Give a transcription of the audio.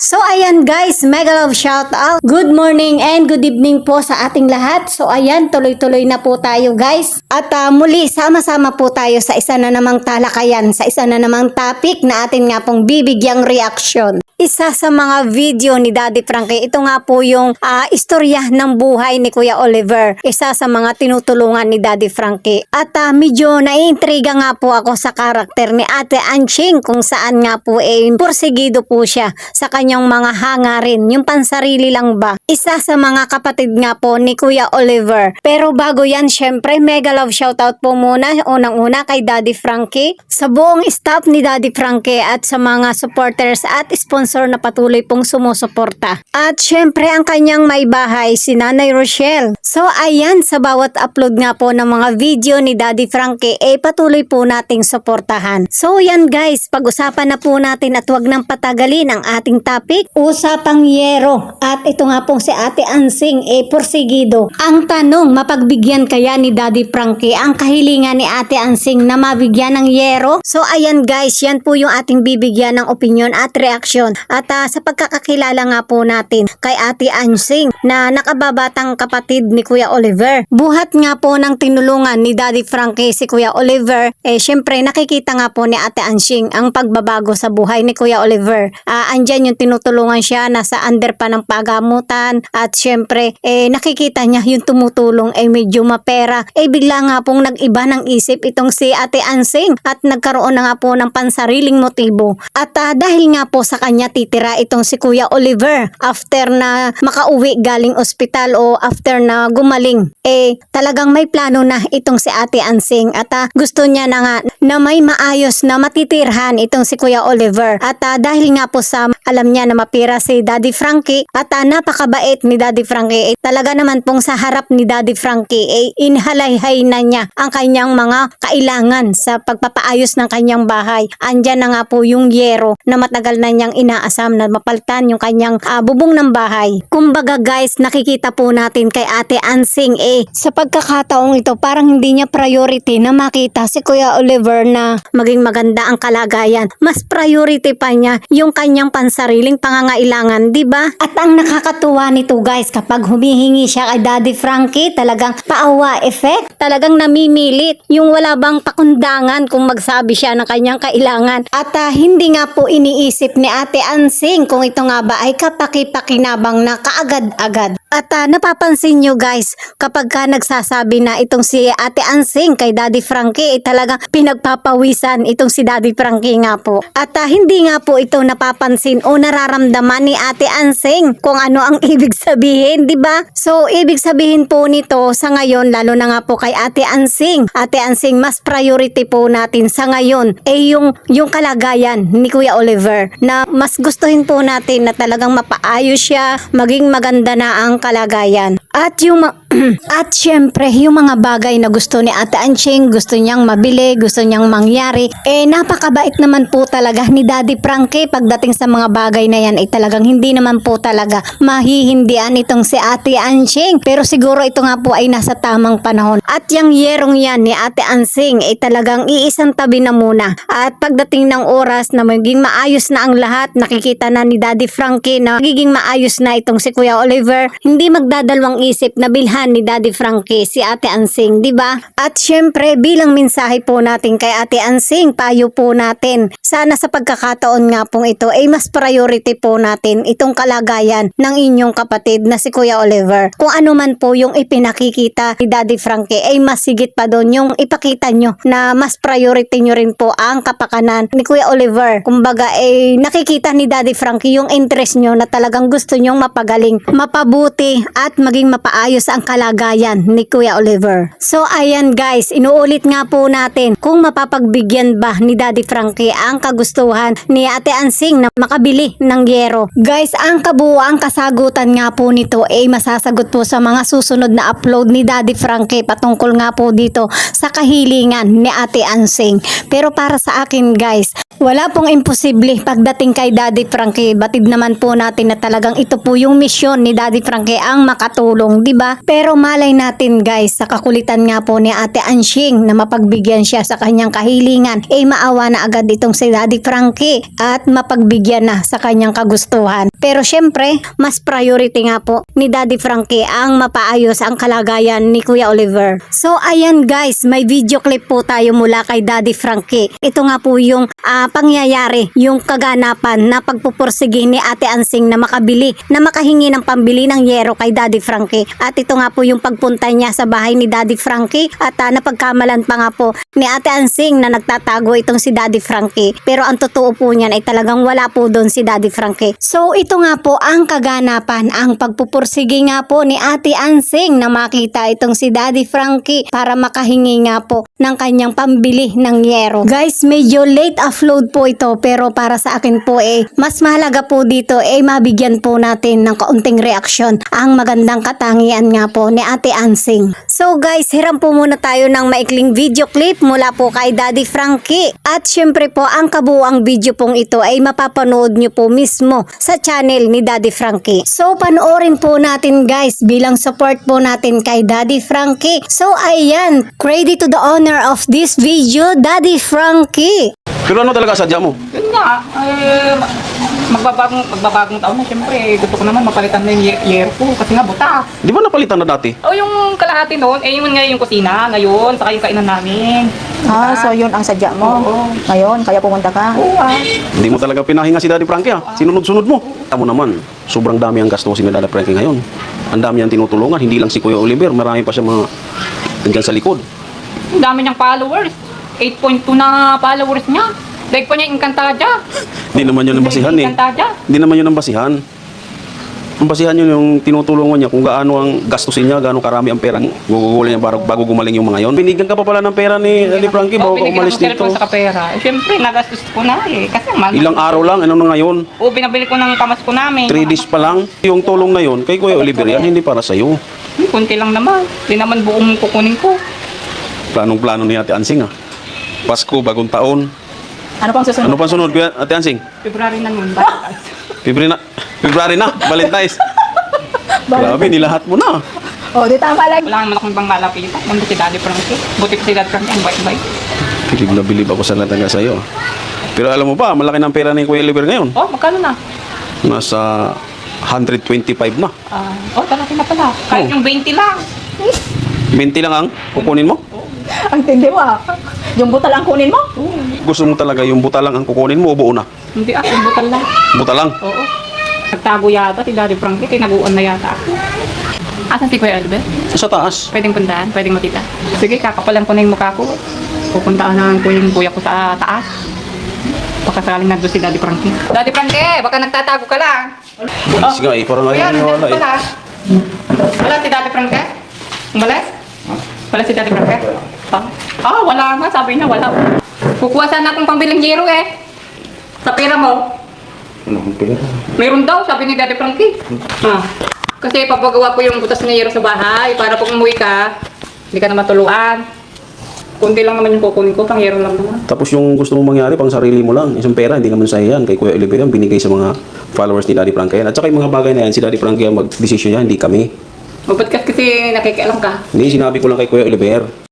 So ayan guys, mega love shout out. Good morning and good evening po sa ating lahat. So ayan, tuloy-tuloy na po tayo guys. At muli, sama-sama po tayo sa isa na namang talakayan, sa isa na namang topic na atin nga pong bibigyang reaksyon. Isa sa mga video ni Daddy Frankie, ito nga po yung istorya ng buhay ni Kuya Oliver. Isa sa mga tinutulungan ni Daddy Frankie. At medyo naiintriga nga po ako sa karakter ni Ate Anching kung saan nga po porsigido po siya sa kanyang mga hangarin. Yung pansarili lang ba? Isa sa mga kapatid nga po ni Kuya Oliver. Pero bago yan, syempre mega love shoutout po muna. Unang-una kay Daddy Frankie, sa buong staff ni Daddy Frankie at sa mga supporters at sponsor na patuloy pong sumusuporta. At syempre ang kanyang may bahay, si Nanay Rochelle. So ayan, sa bawat upload nga po ng mga video ni Daddy Frankie, patuloy po nating suportahan. So yan guys, pag-usapan na po natin at wag nang patagalin ang ating topic, usapang yero. At ito nga pong si Ate Ansing, porsigido. Ang tanong, mapagbigyan kaya ni Daddy Frankie ang kahilingan ni Ate Ansing na mabigyan ng yero? So ayan guys, yan po yung ating bibigyan ng opinion at reaksyon. At sa pagkakakilala nga po natin kay Ate Ansing na nakababatang kapatid ni Kuya Oliver. Buhat nga po ng tinulungan ni Daddy Frankie si Kuya Oliver, syempre nakikita nga po ni Ate Ansing ang pagbabago sa buhay ni Kuya Oliver. Andyan yung tinutulungan siya, nasa under pa ng pagamutan at syempre nakikita niya yung tumutulong medyo mapera. Bigla nga pong nag-iba ng isip itong si Ate Ansing at nagkaroon na nga po ng pansariling motibo. At dahil nga po sa kanya titira itong si Kuya Oliver after na makauwi galing ospital o after na gumaling, talagang may plano na itong si Ate Ansing at gusto niya na nga na may maayos na matitirhan itong si Kuya Oliver. At dahil nga po sa alam niya na mapira si Daddy Frankie at napakabait ni Daddy Frankie, talaga naman pong sa harap ni Daddy Frankie inhalayhay na niya ang kanyang mga kailangan sa pagpapaayos ng kanyang bahay. Andyan na nga po yung yero na matagal na niyang inaasam na mapalitan yung kanyang bubong ng bahay. Kumbaga guys, nakikita po natin kay Ate Ansing sa pagkakataong ito parang hindi niya priority na makita si Kuya Oliver na maging maganda ang kalagayan. Mas priority pa niya yung kanyang pansariling pangangailangan, di ba? At ang nakakatuwa nito guys, kapag humihingi siya kay Daddy Frankie, talagang paawa effect, talagang namimilit yung wala bang pakundangan kung magsabi siya ng kanyang kailangan. At hindi nga po iniisip ni Ate Ansing kung ito nga ba ay kapaki-pakinabang na kaagad-agad. At napapansin nyo guys, kapag nagsasabi na itong si Ate Ansing kay Daddy Frankie, talagang pinagpapawisan itong si Daddy Frankie nga po. At hindi nga po ito napapansin o nararamdaman ni Ate Ansing kung ano ang ibig sabihin, di ba? So ibig sabihin po nito sa ngayon, lalo na nga po kay Ate Ansing. Ate Ansing, mas priority po natin sa ngayon yung kalagayan ni Kuya Oliver, na mas gustuhin po natin na talagang mapaayos siya, maging maganda na ang kalagayan. At at syempre yung mga bagay na gusto ni Ate Ansing, gusto niyang mabili, gusto niyang mangyari, napakabait naman po talaga ni Daddy Frankie pagdating sa mga bagay na yan. Talagang hindi naman po talaga mahihindian itong si Ate Ansing. Pero siguro ito nga po ay nasa tamang panahon. At yung yerong yan ni Ate Ansing talagang iisang tabi na muna. At pagdating ng oras na magiging maayos na ang lahat, nakikita na ni Daddy Frankie na magiging maayos na itong si Kuya Oliver, hindi magdadalawang isip na bilhan ni Daddy Frankie si Ate Ansing, di ba? At syempre bilang mensahe po natin kay Ate Ansing, payo po natin, sana sa pagkakataon nga pong ito mas priority po natin itong kalagayan ng inyong kapatid na si Kuya Oliver. Kung ano man po yung ipinakikita ni Daddy Frankie, mas higit pa doon yung ipakita nyo na mas priority nyo rin po ang kapakanan ni Kuya Oliver. Kumbaga nakikita ni Daddy Frankie yung interest nyo na talagang gusto nyong mapagaling, mapabuti at maging mapaayos ang kalagayan ni Kuya Oliver. So ayan guys, inuulit nga po natin kung mapapagbigyan ba ni Daddy Frankie ang kagustuhan ni Ate Ansing na makabili ng yero. Guys, ang kabuuang kasagutan nga po nito masasagot po sa mga susunod na upload ni Daddy Frankie patungkol nga po dito sa kahilingan ni Ate Ansing. Pero para sa akin guys, wala pong imposible pagdating kay Daddy Frankie. Batid naman po natin na talagang ito po yung misyon ni Daddy Frankie ang makatulong, di ba? Pero Pero malay natin guys, sa kakulitan nga po ni Ate Anshing na mapagbigyan siya sa kanyang kahilingan, maawa na agad itong si Daddy Frankie at mapagbigyan na sa kanyang kagustuhan. Pero syempre, mas priority nga po ni Daddy Frankie ang mapaayos ang kalagayan ni Kuya Oliver. So ayan guys, may video clip po tayo mula kay Daddy Frankie. Ito nga po yung pangyayari, yung kaganapan na pagpupursige ni Ate Ansing na makahingi ng pambili ng yero kay Daddy Frankie. At ito nga po yung pagpunta niya sa bahay ni Daddy Frankie at napagkamalan pa nga po ni Ate Ansing na nagtatago itong si Daddy Frankie. Pero ang totoo po niyan ay talagang wala po doon si Daddy Frankie. So ito nga po ang kaganapan, ang pagpupursige nga po ni Ate Ansing na makita itong si Daddy Frankie para makahingi nga po ng kanyang pambili ng yero. Guys, medyo late upload po ito pero para sa akin po mas mahalaga po dito mabigyan po natin ng kaunting reaksyon ang magandang katangian nga po ni Ate Ansing. So guys, hiram po muna tayo ng maikling video clip mula po kay Daddy Frankie. At syempre po, ang kabuuang video pong ito ay mapapanood nyo po mismo sa channel ni Daddy Frankie. So panoorin po natin guys bilang support po natin kay Daddy Frankie. So ayan, credit to the owner of this video, Daddy Frankie. Pero ano talaga sadya mo? Yun nga, magbabagong taon na siyempre. Gusto ko naman mapalitan na yung year ko kasi nga buta. Di ba napalitan na dati? O yung kalahati noon, yun nga yung kusina ngayon, saka yung kainan namin. So yun ang sadya mo. Oo. Ngayon, kaya pumunta ka. Oo Hindi mo talaga pinahinga si Daddy Frankie Sinunod-sunod mo. Tamo naman, sobrang dami ang gastusin ni Daddy Frankie ngayon. Ang dami ang tinutulungan, hindi lang si Kuya Oliver, marami pa siya mga nandyan sa likod. Ang dami niyang followers. 8.2 na followers niya. Like pa niya Encantadia. Hindi naman yun ang basihan Encantadia. Hindi naman yun ang basihan. Ang basihan yun yung tinutulungan niya kung gaano ang gastusin niya, gaano karami ang perang gugugulin niya bago gumaling yung mga yon. Binigyan ka pa pala ng pera ni Daddy Frankie bago ka umalis dito. Binigyan ako sa pera. Siyempre, nagastos ko na kasi Ilang araw lang, ano na ngayon? O, binabili ko ng kamas ko namin. 3 days pa lang. Yung tulong na yon kay Kuya Oliver yan, hindi para sa'yo. Kunti lang naman. Hindi naman buong kukunin ko. Planong-plano ni Ate Ansing Pasko, bagong taon. Ano pang susunod? Ano pang sunod, Kuya Ate Ansing? February na nun. February na, Valentine's. Grabe, nilahat mo na. Oh, di tama lang. Wala naman akong ibang malapitan. Nandun si Daddy Frankie. Buti ko si Daddy Frankie. Ang bait-bait. Bilib na bilib ako sa lahat nga sa'yo. Pero alam mo ba, malaki ng pera ni Kuya Oliver ngayon. Oh, magkano na? Nasa 125 na. Talaki na pala. Kahit yung 20 lang. 20 lang ang kukunin mo? Ang tindi mo Yung butal ang kunin mo? Gusto mo talaga yung buta lang ang kukunin mo o buo na? Hindi yung butal lang. Buta lang? Oo. Nagtago yata si Daddy Frankie. Tinaguan na yata ako. Asan si Kuya Albert? Sa taas. Pwedeng puntahan? Pwedeng makita? Sige, kakapalan ko na yung mukha ko. Pupuntaan ko yung kuya ko sa taas. Baka sakaling nandun si Daddy Frankie. Daddy Frankie, baka nagtatago ka lang. Sige parang Kuya, ayaw niya wala nandun pala. Wala si Daddy Frankie? Umalis? Wala si Daddy Frankie? Wala nga. Sabi niya, wala. Kukuha sana akong pambiling yero Sa pera mo. Ano kung pera? Meron daw, sabi ni Daddy Frankie. Kasi papagawa ko yung butas ng yero sa bahay para pag umuwi ka, hindi ka na matuluan. Kunti lang naman yung kukunin ko, pang yero lang naman. Tapos yung gusto mong mangyari, pang sarili mo lang. Isang pera, hindi naman sa'yo yan. Kay Kuya Oliver yan, binigay sa mga followers ni Daddy Frankie yan. At saka yung mga bagay na yan, si Daddy Frankie yan mag-desisyon yan, hindi kami. O ba't kasi nakikialam ka? Hindi, sinabi ko lang kay Kuya Oliver.